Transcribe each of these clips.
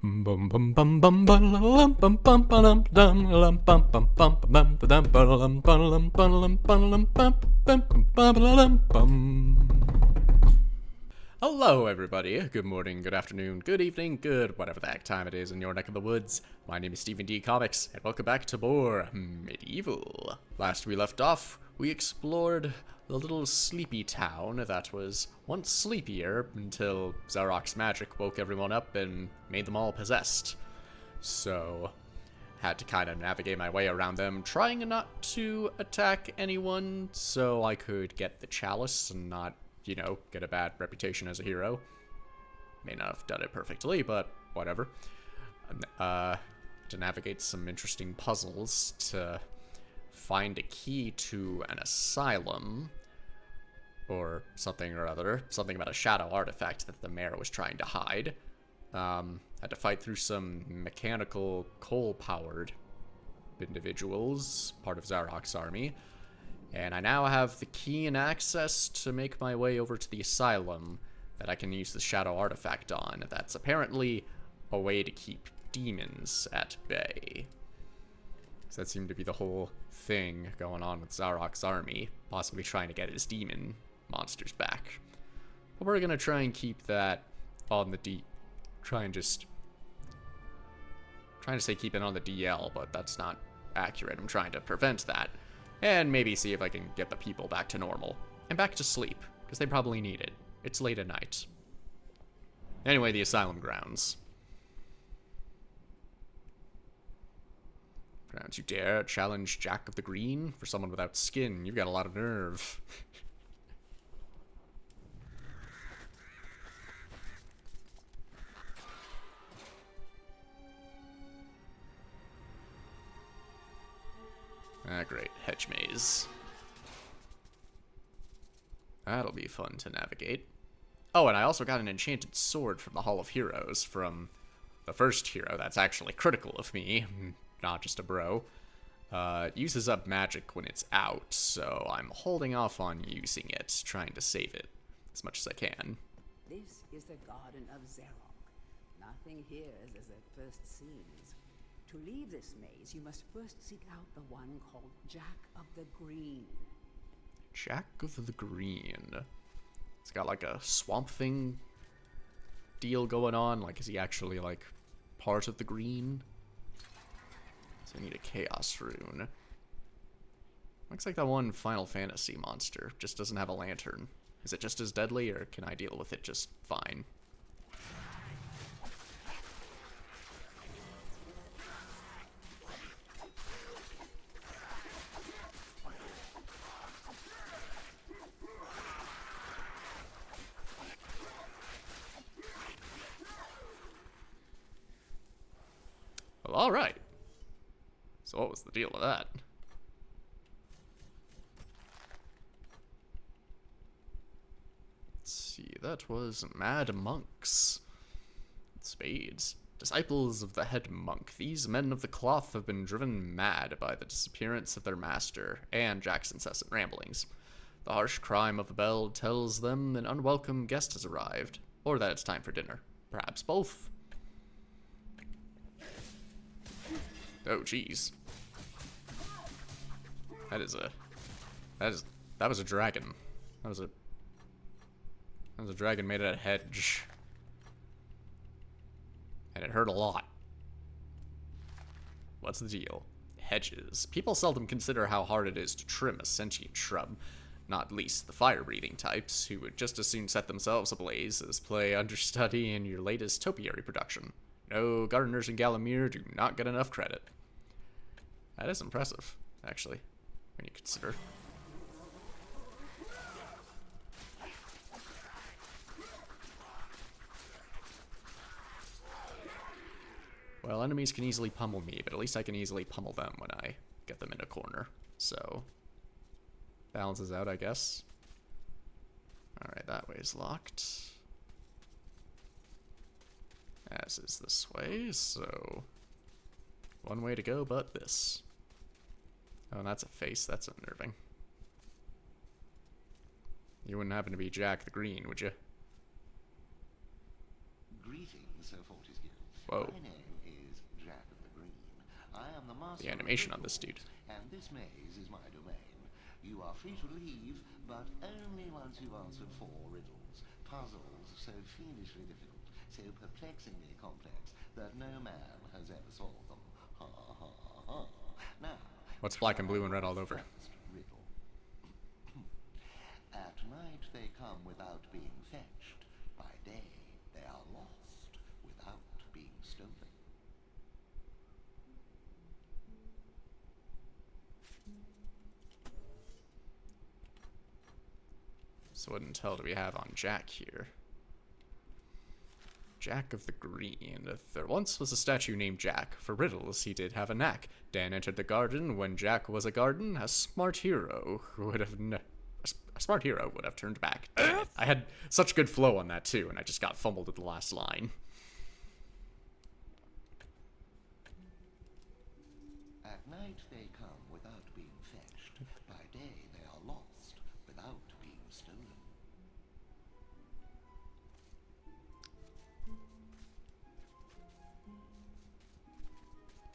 Hello everybody, good morning, good afternoon, good evening, good whatever the heck time it is in your neck of the woods. My name is Stephen D. Comics, and welcome back to more Medieval. Last we left off, we explored the little sleepy town that was once sleepier until Zarok's magic woke everyone up and made them all possessed. So, had to kind of navigate my way around them, trying not to attack anyone so I could get the chalice and not, you know, get a bad reputation as a hero. May not have done it perfectly, but whatever. To navigate some interesting puzzles, to find a key to an asylum, or something or other. Something about a shadow artifact that the mayor was trying to hide. Had to fight through some mechanical, coal-powered individuals, part of Zarok's army. And I now have the key and access to make my way over to the asylum that I can use the shadow artifact on. That's apparently a way to keep demons at bay. So that seemed to be the whole thing going on with Zarok's army, possibly trying to get his demon monsters back. But we're gonna try and keep that on the trying to say keep it on the DL, but that's not accurate. I'm trying to prevent that. And maybe see if I can get the people back to normal. And back to sleep, because they probably need it. It's late at night. Anyway, the asylum grounds. Don't you dare challenge Jack of the Green for someone without skin. You've got a lot of nerve. Ah, great. Hedge maze. That'll be fun to navigate. Oh, and I also got an enchanted sword from the Hall of Heroes from the first hero that's actually critical of me, not just a bro. It uses up magic when it's out, so I'm holding off on using it, trying to save it as much as I can. This is the Garden of Zarok. Nothing here is as it first seems. To leave this maze, you must first seek out the one called Jack of the Green. Jack of the Green. It's got like a swamp thing deal going on. Like, is he actually like part of the green? So I need a chaos rune. Looks like that one Final Fantasy monster just doesn't have a lantern. Is it just as deadly, or can I deal with it just fine? Well, alright. So what was the deal with that? Let's see, that was Mad Monks. Spades. Disciples of the head monk. These men of the cloth have been driven mad by the disappearance of their master and Jack's incessant ramblings. The harsh crime of the bell tells them an unwelcome guest has arrived, or that it's time for dinner. Perhaps both. Oh, jeez. That was a dragon. That was a dragon made out of hedge. And it hurt a lot. What's the deal? Hedges. People seldom consider how hard it is to trim a sentient shrub, not least the fire-breathing types, who would just as soon set themselves ablaze as play understudy in your latest topiary production. No, gardeners in Gallowmere do not get enough credit. That is impressive, actually, when you consider. Well, enemies can easily pummel me, but at least I can easily pummel them when I get them in a corner. So, balances out, I guess. Alright, that way is locked. As is this way, so one way to go but this. Oh, and that's a face. That's unnerving. You wouldn't happen to be Jack the Green, would you? Greetings, Sir Fortescue. Whoa. My the animation on this dude. And this maze is my domain. You are free to leave, but only once you've answered 4 riddles. Puzzles so fiendishly difficult, so perplexingly complex, that no man has ever solved them. Ha ha ha. Now, What's black and blue and red all over? first riddle. At night they come without being fetched. By day they are lost without being stolen. So what intel do we have on Jack here? Jack of the Green. There once was a statue named Jack. For riddles he did have a knack. Dan entered the garden when Jack was a garden. A smart hero would have a smart hero would have turned back. Damn it. I had such good flow on that too, and I just got fumbled at the last line. At night they come without being fetched. By day they are lost without being stolen.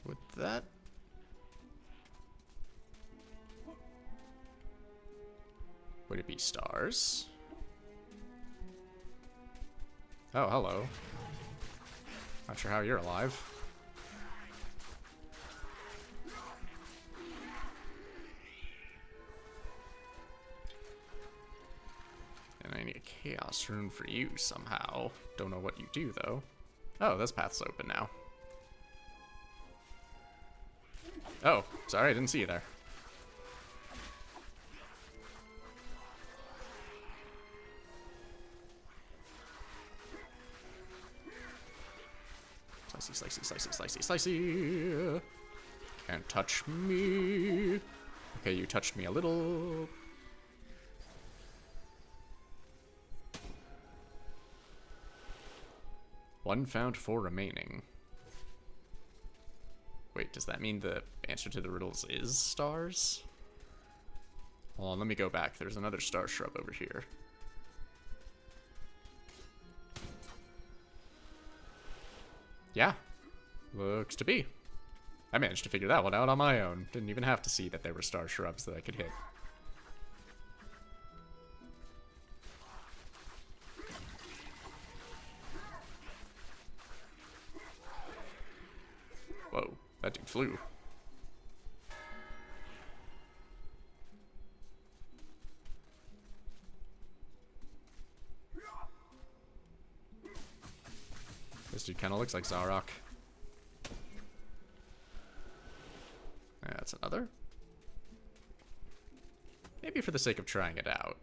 Would that... Would it be stars? Oh, hello. Not sure how you're alive. And I need a chaos rune for you somehow. Don't know what you do, though. Oh, this path's open now. Oh, sorry, I didn't see you there. Slicey, slicey, slicey, slicey, slicey. Can't touch me. Okay, you touched me a little. One found, 4 remaining. Wait, does that mean the answer to the riddles is stars? Hold on, let me go back. There's another star shrub over here. Yeah, looks to be. I managed to figure that one out on my own. Didn't even have to see that there were star shrubs that I could hit. Whoa, that dude flew. This dude kind of looks like Zarok. That's another. Maybe for the sake of trying it out.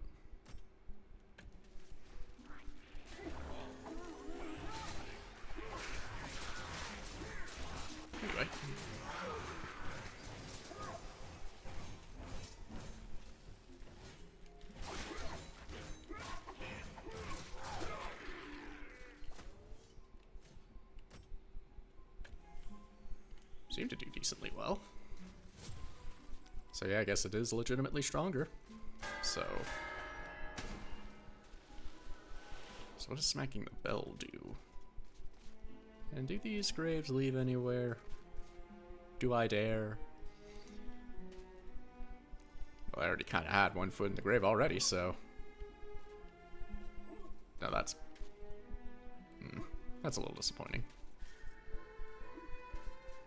Anyway. Seemed to do decently well. So yeah, I guess it is legitimately stronger. So what does smacking the bell do? And do these graves lead anywhere? Do I dare? Well, I already kind of had one foot in the grave already, so... No, that's a little disappointing.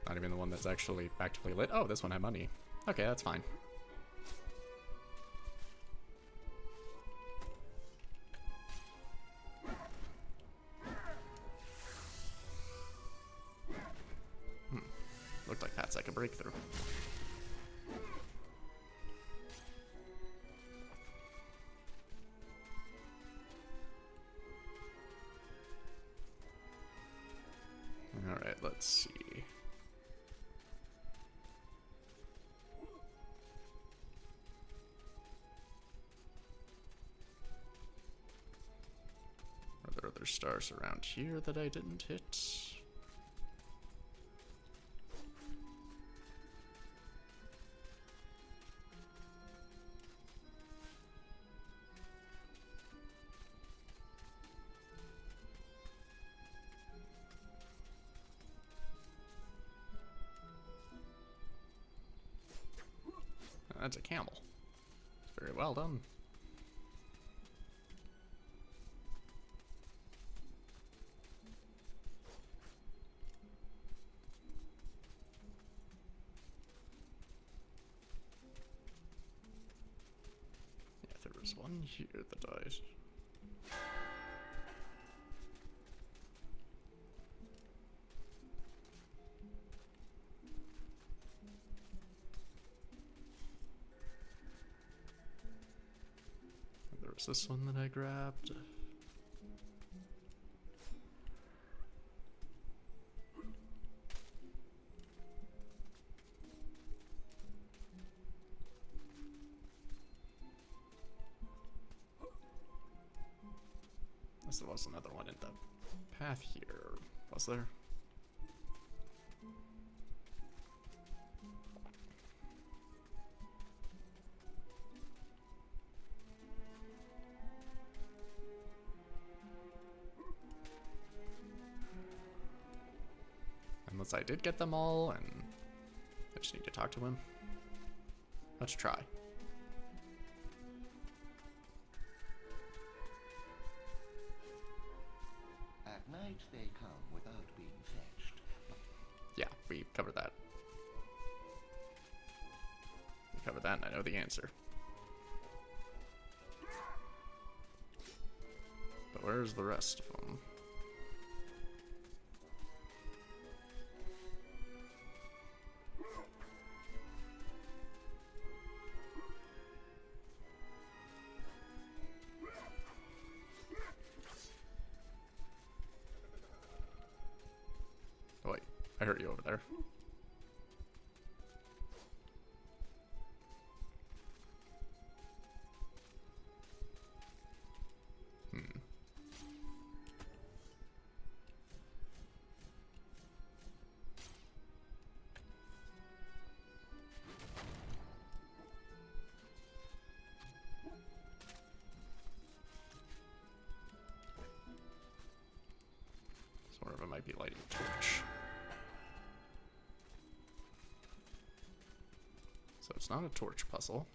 Not even the one that's actually actively lit. Oh, this one had money. Okay, that's fine. Looked like that's like a breakthrough. Alright, let's see. Are there other stars around here that I didn't hit? That's a camel. Very well done. Yeah, there was one here that died. There was this one that I grabbed. There was another one in the path here, was there? Unless I did get them all, and I just need to talk to him. Let's try. At night they come without being fetched. Yeah, we covered that. We covered that, and I know the answer. But where's the rest of them? Oh wait, I heard you over there. One of them might be lighting a torch. So it's not a torch puzzle.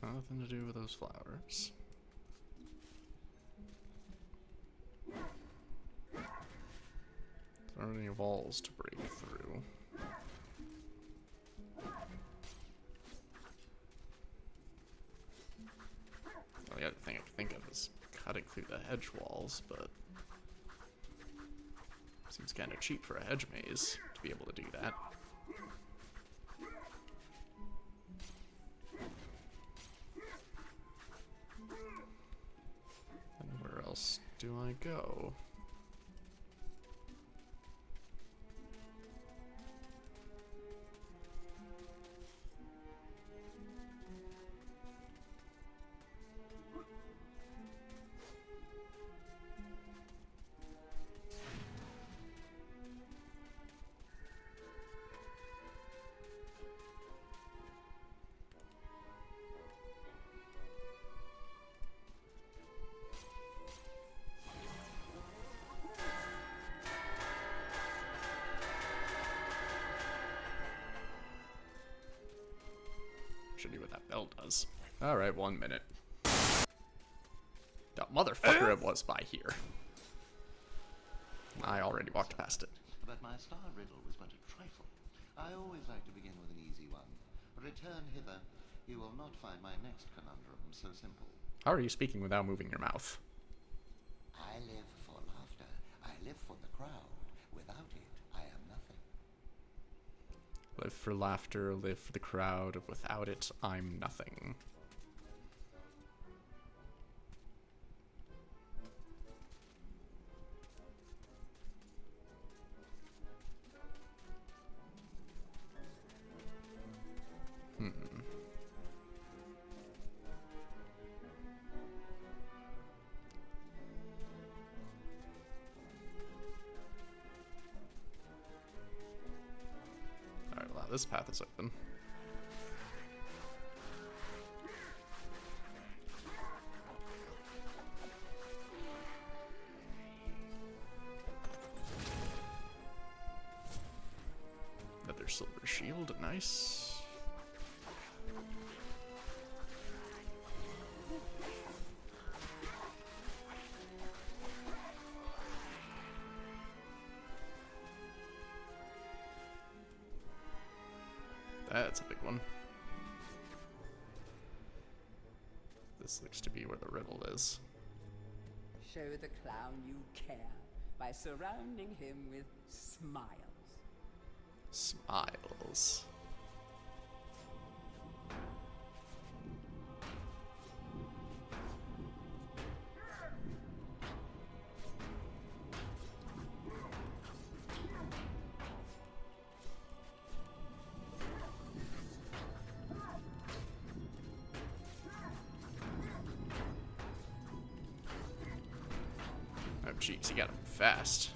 Nothing to do with those flowers. There aren't any walls to break through. The other thing I could think of is cutting through the hedge walls, but seems kind of cheap for a hedge maze to be able to do that. And where else do I go? Should be what that bell does. Alright, 1 minute. That motherfucker it was by here. I already walked past it. But my star riddle was but a trifle. I always like to begin with an easy one. Return hither. You will not find my next conundrum so simple. How are you speaking without moving your mouth? I live for laughter. I live for the crowd. Without it, I am nothing. Live for laughter, live for the crowd. Without it, I'm nothing. Alright, well, this path is open. Another silver shield, nice. That's a big one. This looks to be where the riddle is. Show the clown you care by surrounding him with smiles. Smiles. Oh jeez, he got him fast.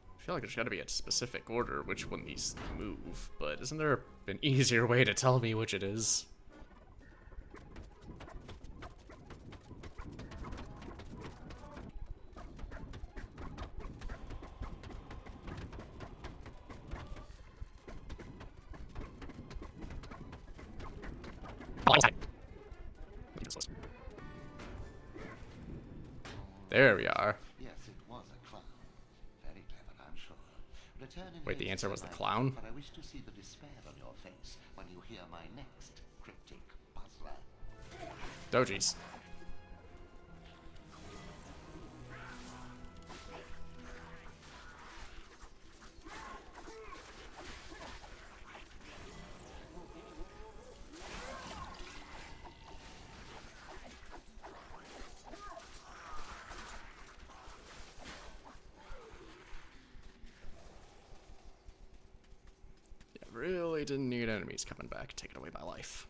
I feel like there's got to be a specific order which one these move, but isn't there an easier way to tell me which it is? There we are. Yes, it was a clown. Very clever, I'm sure. Return in Wait, the haste, answer was the Sir Knight, clown? But I wish to see the despair on your face when you hear my next cryptic puzzler. Doji's. Really didn't need enemies coming back, taking away my life.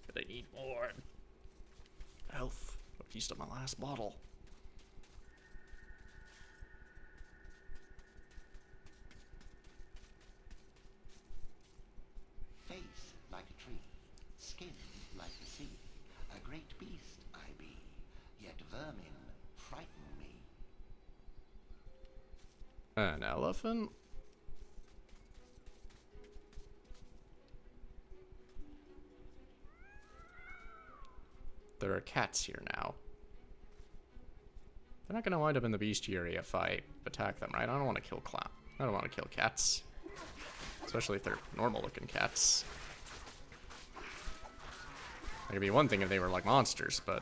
But I need more health. I've used up my last bottle. Face like a tree, skin like the sea. A great beast I be, yet vermin frighten me. An elephant? There are cats here now. They're not gonna wind up in the bestiary if I attack them, right? I don't want to kill I don't want to kill cats. Especially if they're normal-looking cats. It could be one thing if they were like monsters, but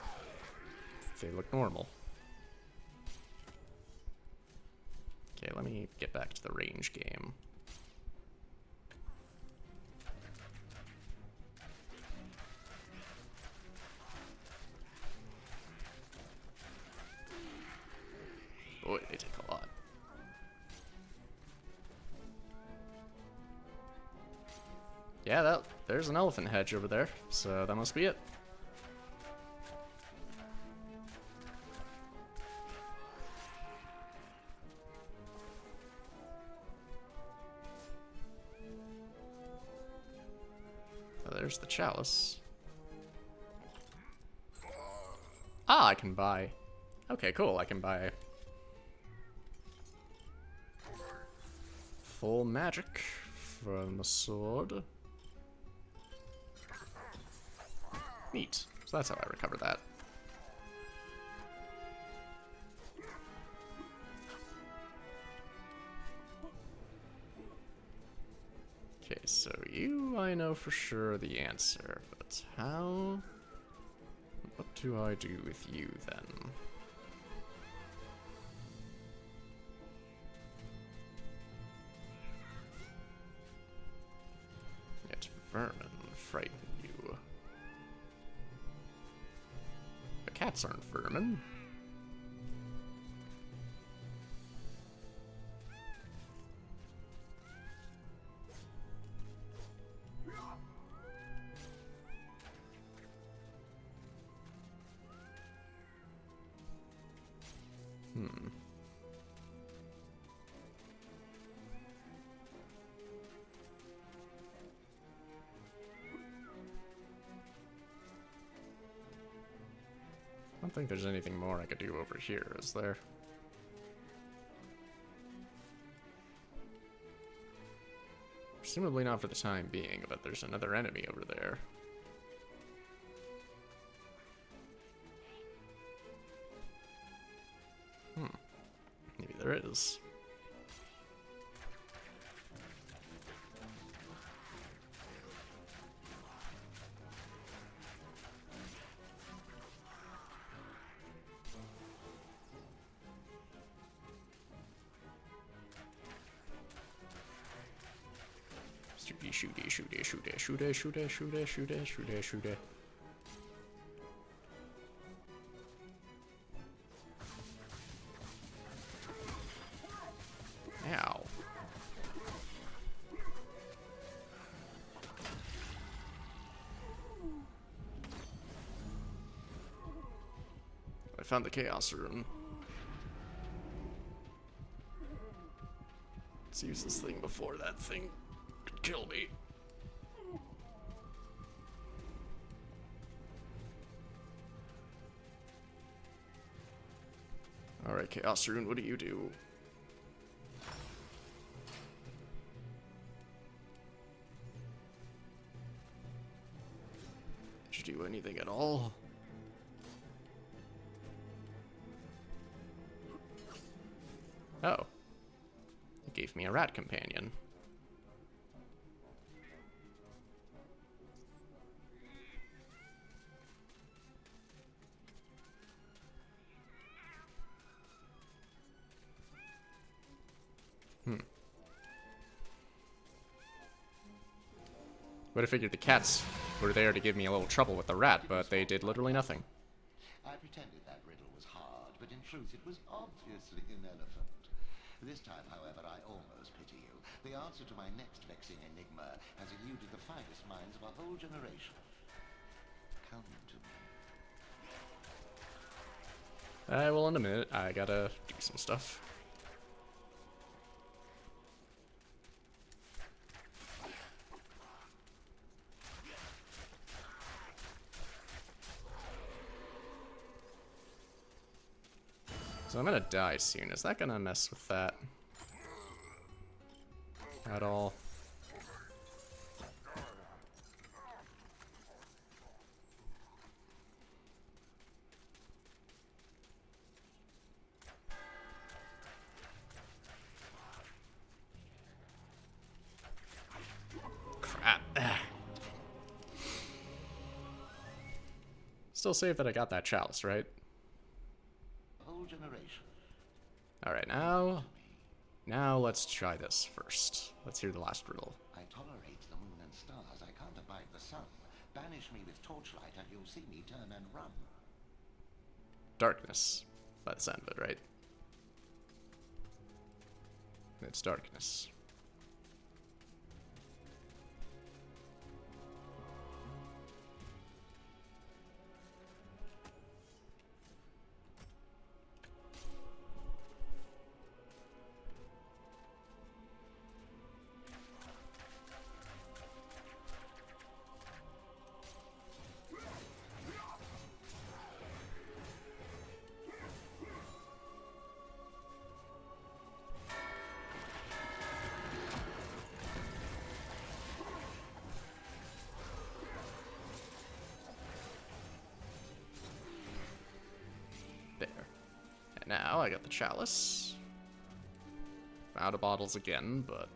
they look normal. Okay, let me get back to the range game. Boy, they take a lot. Yeah, there's an elephant hedge over there, so that must be it. Oh, there's the chalice. Ah, I can buy. Okay, cool. I can buy full magic from the sword. Neat. So that's how I recover that. Okay, so you, I know for sure the answer, but how? What do I do with you then? vermin frighten you? The cats aren't vermin. I don't think there's anything more I could do over here, is there? Presumably not for the time being, but there's another enemy over there. Maybe there is. Shoot. Ow. I found the Chaos Rune. Let's use this thing before that thing could kill me. Alright, Chaos Rune, what do you do? Did you do anything at all? Oh. It gave me a rat companion. Would have figured the cats were there to give me a little trouble with the rat, but they did literally nothing. I pretended that riddle was hard, but in truth it was obviously an elephant. This time, however, I almost pity you. The answer to my next vexing enigma has eluded the finest minds of a whole generation. Come to me. Well, in a minute, I gotta do some stuff. So I'm gonna die soon. Is that gonna mess with that at all? Crap. Still safe that I got that chalice, right? Generation. Alright, now let's try this first. Let's hear the last riddle. I tolerate the moon and stars. I can't abide the sun. Banish me with torchlight and you'll see me turn and run. Darkness, by the sound of it, right? It's darkness. Now I got the chalice. Out of bottles again, but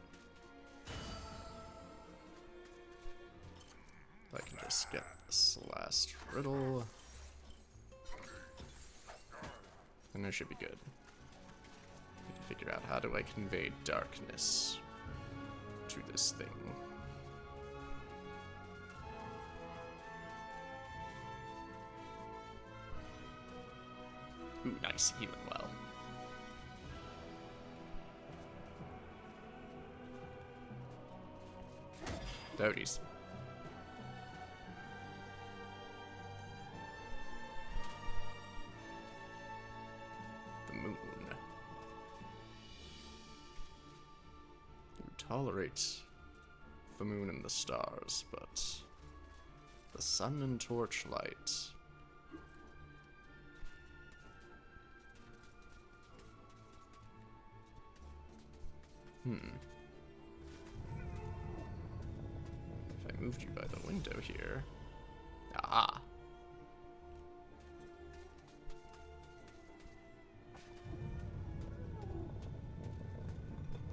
if I can just get this last riddle, then I should be good. Need to figure out how do I convey darkness to this thing. nice healing well. Doties. The moon. You tolerate the moon and the stars, but the sun and torchlight. If I moved you by the window here. Ah.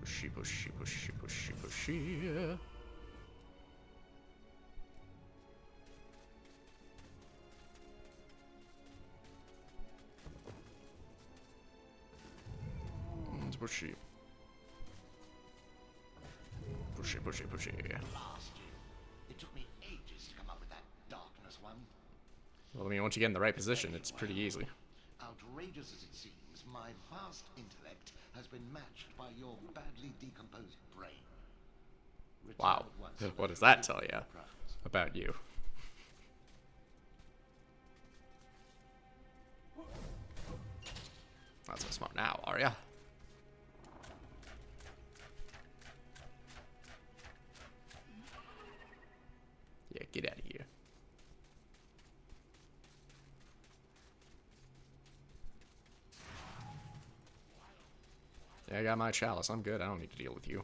Pushy, pushy, pushy, pushy, pushy. Pushy. Pushy, pushy, pushy. Blast you. It took me ages to come up with that darkness one. Well, I mean, once you get in the right position, it's pretty easy. Outrageous as it seems, my vast intellect has been matched by your badly decomposed brain. Wow. Return at once. What does that tell you about you? Not so smart now, are ya? Yeah, get out of here. Yeah, I got my chalice. I'm good. I don't need to deal with you.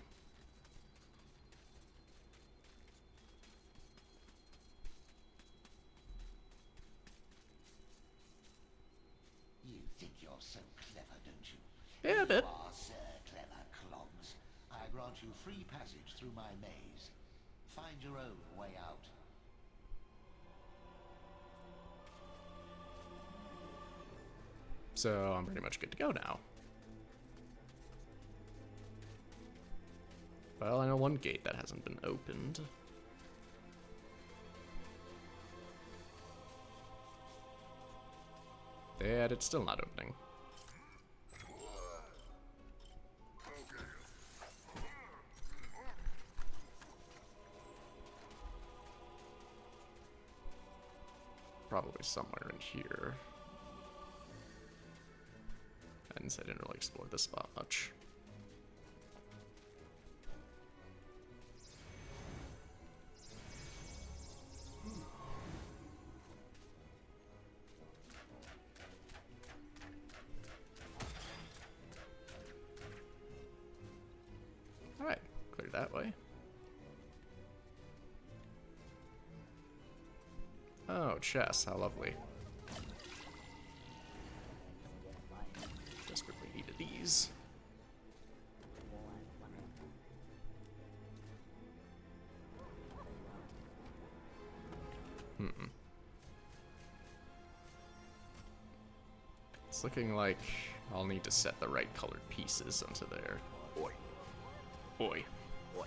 You think you're so clever, don't you? Yeah, a bit. You are, sir, clever clogs. I grant you free passage through my maze. Find your own way out. So I'm pretty much good to go now. Well, I know one gate that hasn't been opened. And it's still not opening. Probably somewhere in here. And I didn't really explore this spot much. Alright, clear that way. Oh, chess, how lovely. Desperately needed these. It's looking like I'll need to set the right colored pieces onto there. Oi. Oi. Oi.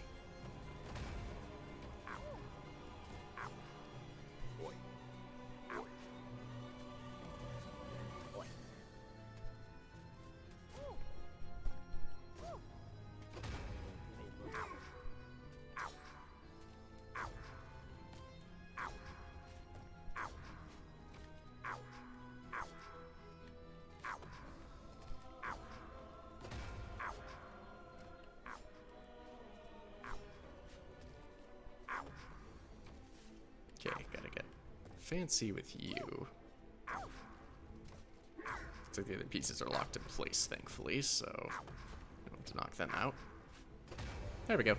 Okay, gotta get fancy with you. Looks like the other pieces are locked in place, thankfully, so I want to knock them out. There we go.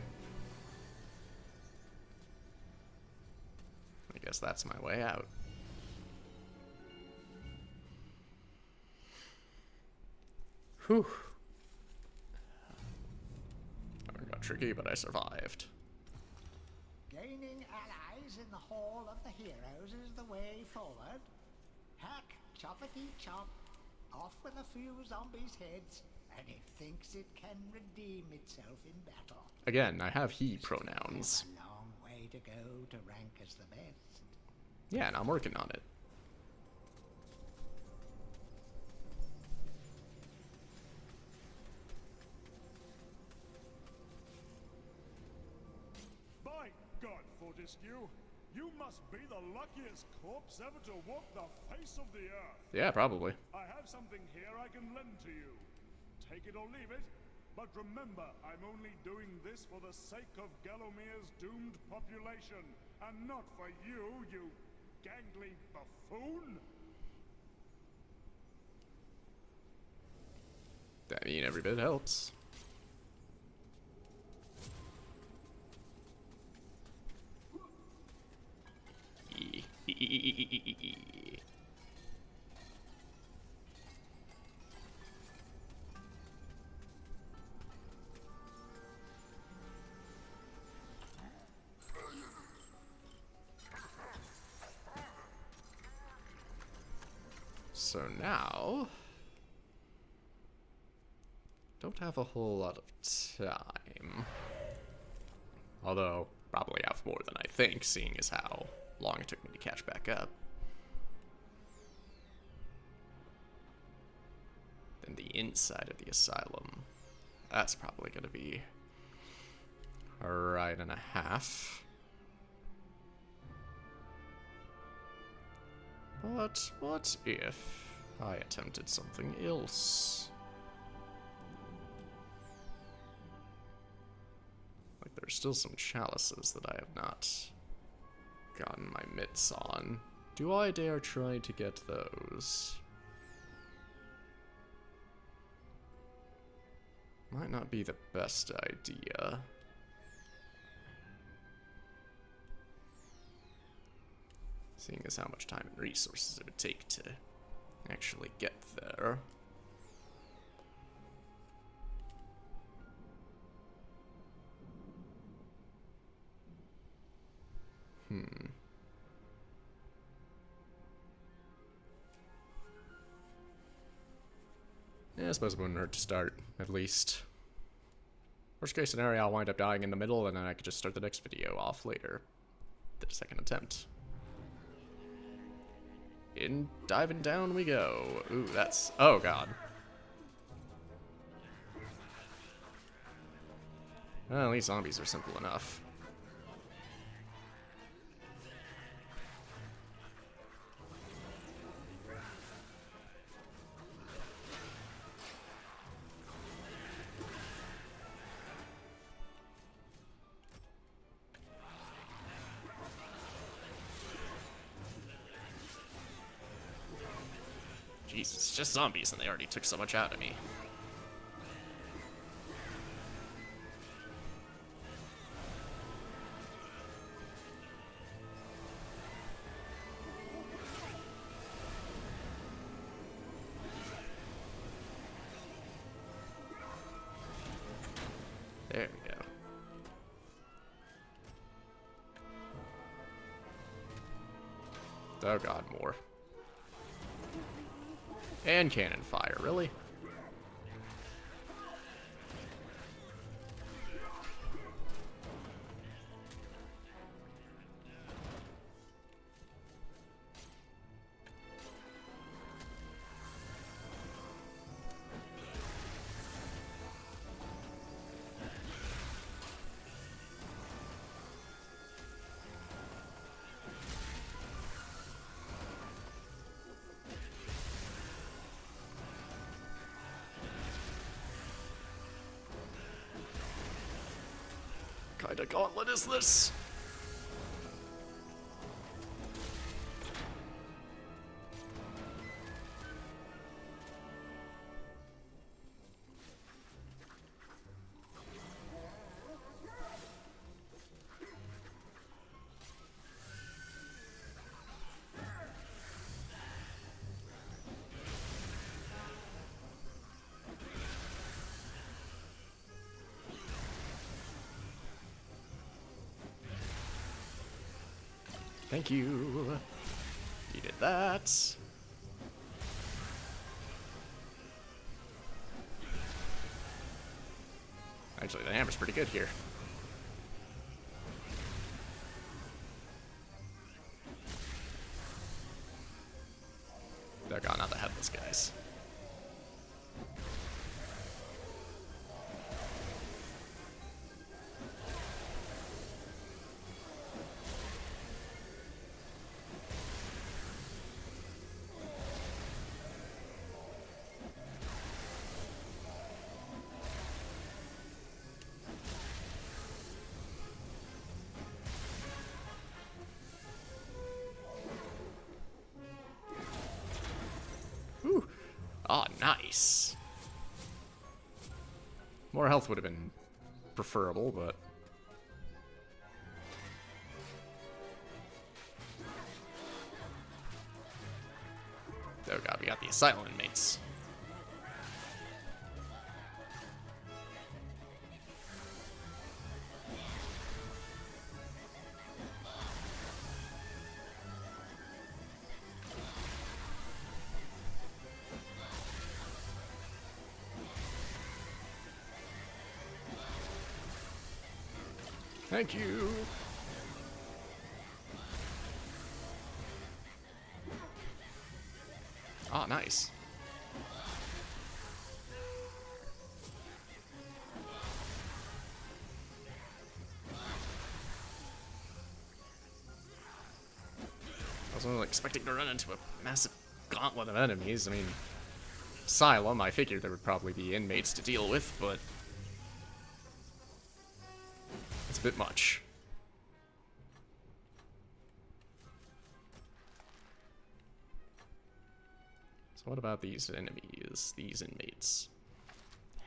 I guess that's my way out. Whew. That one got tricky, but I survived. Gaining allies in the Hall of the Heroes is the way forward. Hack, choppity chop, off with a few zombies' heads, and it thinks it can redeem itself in battle. Again, I have he pronouns. A long way to go to rank as the best. Yeah, and I'm working on it. God, Fortescue, you must be the luckiest corpse ever to walk the face of the earth. Yeah, probably. I have something here I can lend to you. Take it or leave it, but remember, I'm only doing this for the sake of Gallomere's doomed population, and not for you, you gangly buffoon. I mean, every bit helps. So now, don't have a whole lot of time. Although, probably have more than I think, seeing as how long it took me to catch back up. Then the inside of the asylum. That's probably going to be a ride and a half. But what if I attempted something else? Like, there's still some chalices that I have not gotten my mitts on. Do I dare try to get those? Might not be the best idea. Seeing as how much time and resources it would take to actually get there. Yeah, I suppose it wouldn't hurt to start, at least. Worst case scenario, I'll wind up dying in the middle, and then I could just start the next video off later. The second attempt. In diving down we go. Ooh, that's... oh god. Well, at least zombies are simple enough. Jesus, it's just zombies and they already took so much out of me. There we go. Oh god, more. And cannon fire, really? What kind of gauntlet is this? Thank you. Needed that. Actually, the hammer's pretty good here. They're gone, not the headless guys. Oh, nice. More health would have been preferable, but... Oh god, we got the asylum inmates. Thank you. Oh, nice. I wasn't expecting to run into a massive gauntlet of enemies. I mean, Asylum, I figured there would probably be inmates to deal with, but it's a bit much. So what about these enemies, these inmates?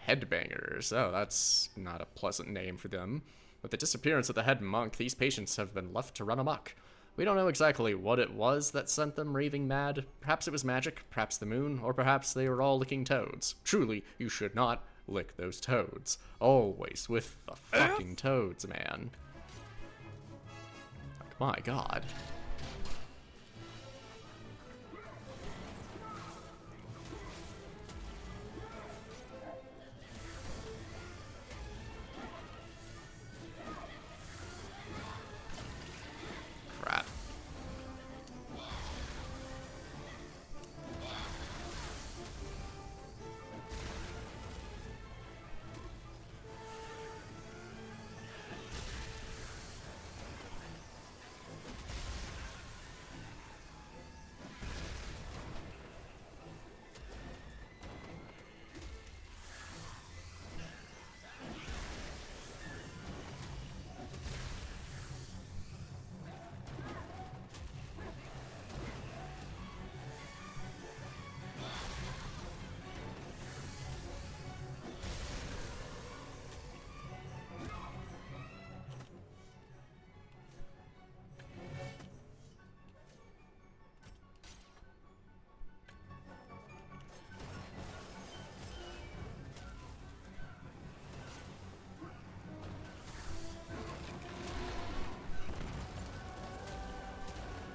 Headbangers. Oh, that's not a pleasant name for them. With the disappearance of the head monk, these patients have been left to run amok. We don't know exactly what it was that sent them raving mad. Perhaps it was magic, perhaps the moon, or perhaps they were all licking toads. Truly, you should not lick those toads. Always with the fucking toads, man. Like, my god. Crap.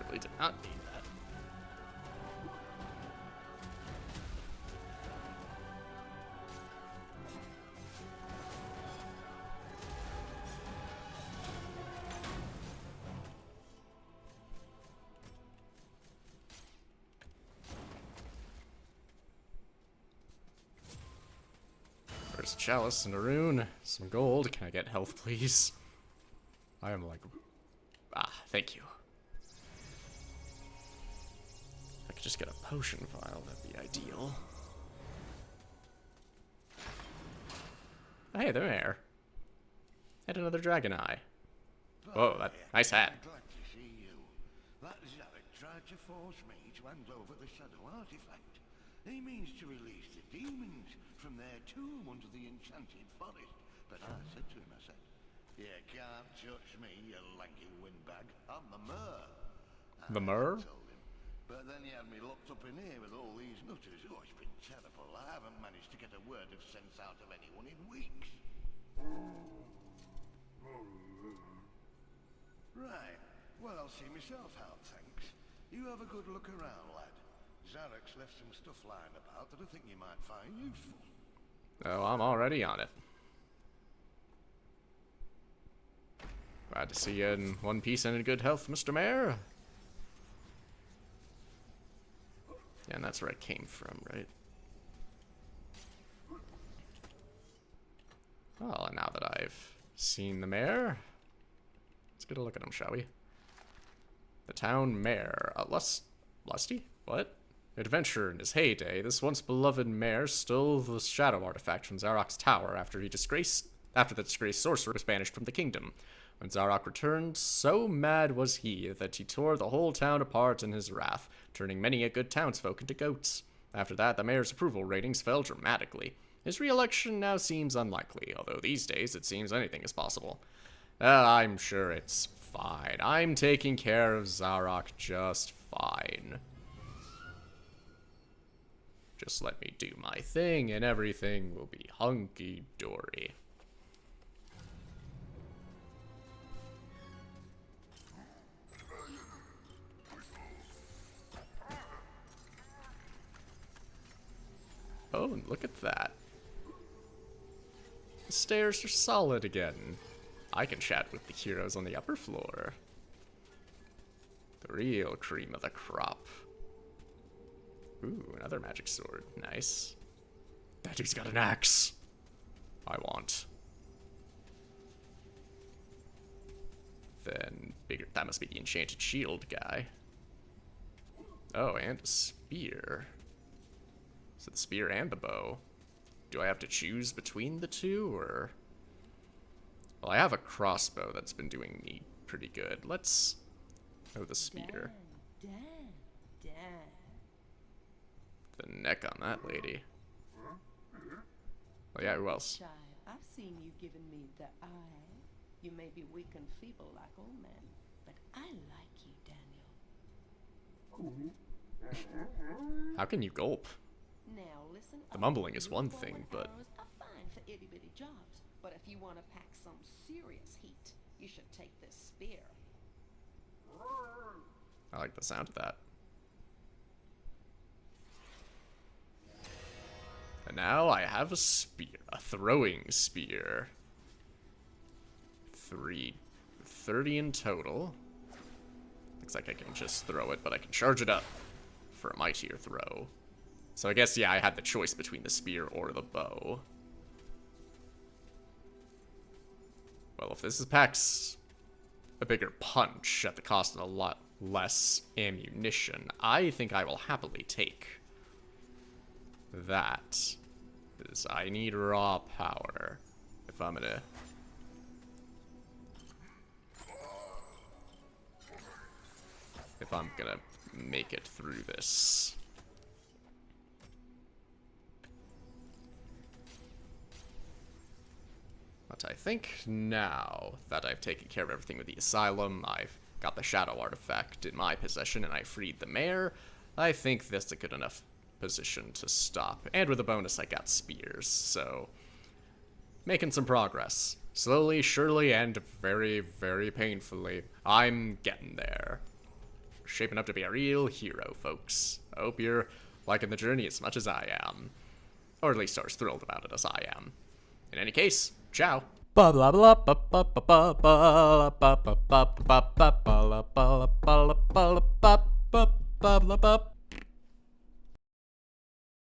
Really did not need that. There's a chalice and a rune, some gold. Can I get health, please? I am like... Ah, thank you. If I could just get a potion vial, that'd be ideal. Oh, hey, there. And another dragon eye. Whoa, that nice hat. Glad to see you. That Zarek tried to force me to hand over the shadow artifact. He means to release the demons from their tomb under the enchanted forest. But I said to him, I said, you can't touch me, you lanky windbag. I'm the Mer. The Mer? I told him. But then he had me locked up in here with all these nutters. Oh, it's been terrible. I haven't managed to get a word of sense out of anyone in weeks. Right. Well, I'll see myself out, thanks. You have a good look around, lad. Zarek's left some stuff lying about that I think you might find useful. Oh, I'm already on it. Glad to see you in one piece and in good health, Mr. Mayor. Yeah, and that's where I came from, right? Well, and now that I've seen the mayor, let's get a look at him, shall we? The town mayor. Lusty? What? Adventurer in his heyday, this once beloved mayor stole the shadow artifact from Zarok's tower after the disgraced sorcerer was banished from the kingdom. When Zarok returned, so mad was he that he tore the whole town apart in his wrath, turning many a good townsfolk into goats. After that, the mayor's approval ratings fell dramatically. His re-election now seems unlikely, although these days it seems anything is possible. I'm sure it's fine. I'm taking care of Zarok just fine. Just let me do my thing and everything will be hunky-dory. Oh, and look at that. The stairs are solid again. I can chat with the heroes on the upper floor. The real cream of the crop. Ooh, another magic sword. Nice. That dude's got an axe. I want. Then, bigger. That must be the enchanted shield guy. Oh, and a spear. So the spear and the bow. Do I have to choose between the two, or? Well, I have a crossbow that's been doing me pretty good. Let's... Oh, the spear. The neck on that lady. Well, yeah, who else? Child, I've seen you giving me the eye. You may be weak and feeble like old men, but I like you, Daniel. How can you gulp? Now listen. The mumbling is one thing, but... Arrows are fine for itty bitty jobs, but if you want to pack some serious heat, you should take this spear. I like the sound of that. And now I have a spear, a throwing spear. 330 in total. Looks like I can just throw it, but I can charge it up for a mightier throw. So I guess, yeah, I had the choice between the spear or the bow. Well, if this packs a bigger punch at the cost of a lot less ammunition, I think I will happily take that. Because I need raw power if I'm gonna... If I'm gonna make it through this. But I think now that I've taken care of everything with the asylum, I've got the shadow artifact in my possession, and I freed the mayor, I think this is a good enough position to stop. And with a bonus, I got spears, so... Making some progress. Slowly, surely, and very, very painfully. I'm getting there. Shaping up to be a real hero, folks. I hope you're liking the journey as much as I am. Or at least are as thrilled about it as I am. In any case, ciao. Blah blah blah blah blah blah blah blah blah blah blah blah blah blah blah blah blah blah blah blah